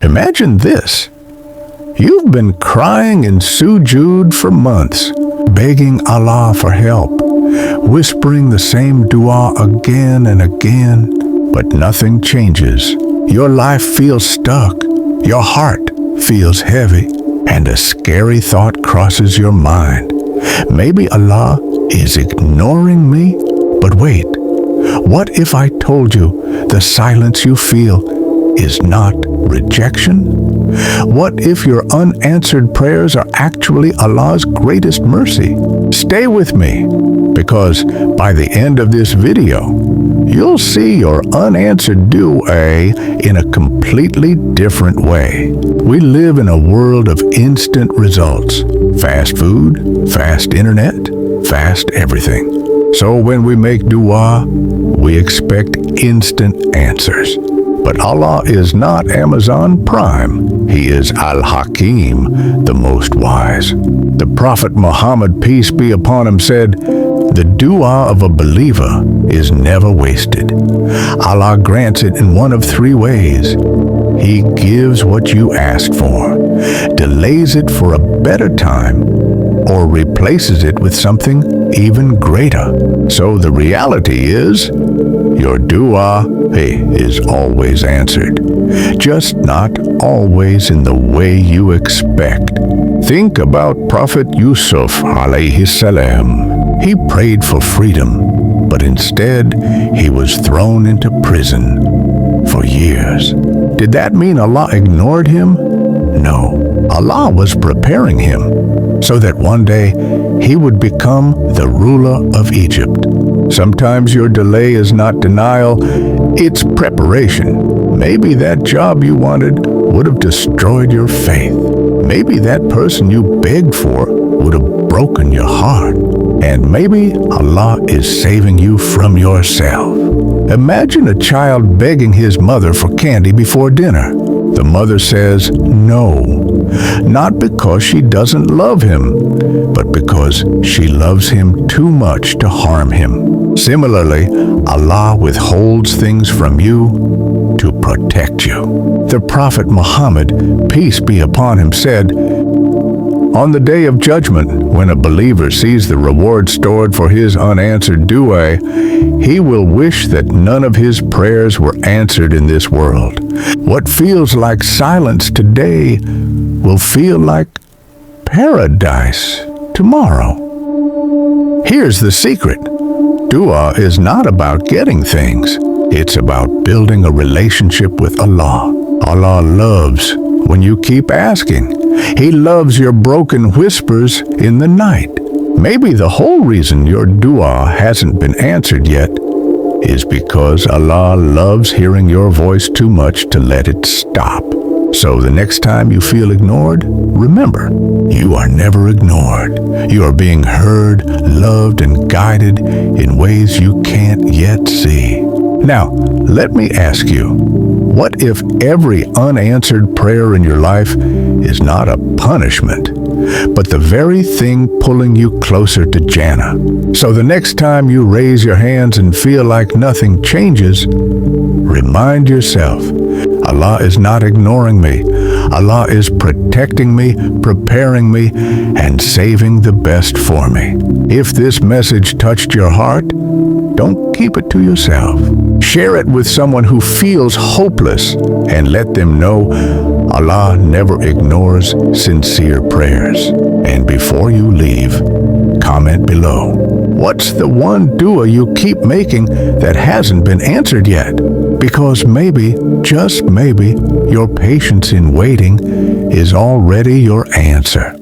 Imagine this. You've been crying in sujood for months, begging Allah for help, whispering the same dua again and again, but nothing changes. Your life feels stuck, your heart feels heavy, and a scary thought crosses your mind. Maybe Allah is ignoring me? But wait, what if I told you the silence you feel is not rejection? What if your unanswered prayers are actually Allah's greatest mercy? Stay with me, because by the end of this video, you'll see your unanswered dua in a completely different way. We live in a world of instant results. Fast food, fast internet, fast everything. So when we make dua, we expect instant answers. But Allah is not Amazon Prime. He is Al-Hakim, the most wise. The Prophet Muhammad, peace be upon him, said, "The dua of a believer is never wasted. Allah grants it in one of three ways. He gives what you asked for, delays it for a better time, or replaces it with something even greater." So the reality is, your dua is always answered, just not always in the way you expect. Think about Prophet Yusuf alayhi salam. He prayed for freedom, but instead he was thrown into prison for years. Did that mean Allah ignored him? No. Allah was preparing him so that one day he would become the ruler of Egypt. Sometimes your delay is not denial, it's preparation. Maybe that job you wanted would have destroyed your faith. Maybe that person you begged for would have broken your heart. And maybe Allah is saving you from yourself. Imagine a child begging his mother for candy before dinner. The mother says no, not because she doesn't love him, but because she loves him too much to harm him. Similarly, Allah withholds things from you to protect you. The Prophet Muhammad, peace be upon him, said, "On the day of judgment, when a believer sees the reward stored for his unanswered dua, he will wish that none of his prayers were answered in this world. What feels like silence today will feel like paradise tomorrow." Here's the secret. Dua is not about getting things. It's about building a relationship with Allah. Allah loves when you keep asking. He loves your broken whispers in the night. Maybe the whole reason your dua hasn't been answered yet is because Allah loves hearing your voice too much to let it stop. So the next time you feel ignored, remember, you are never ignored. You are being heard, loved, and guided in ways you can't yet see. Now, let me ask you, what if every unanswered prayer in your life is not a punishment, but the very thing pulling you closer to Jannah? So the next time you raise your hands and feel like nothing changes, remind yourself, Allah is not ignoring me. Allah is protecting me, preparing me, and saving the best for me. If this message touched your heart, don't keep it to yourself. Share it with someone who feels hopeless and let them know Allah never ignores sincere prayers. And before you leave, comment below. What's the one dua you keep making that hasn't been answered yet? Because maybe, just maybe, your patience in waiting is already your answer.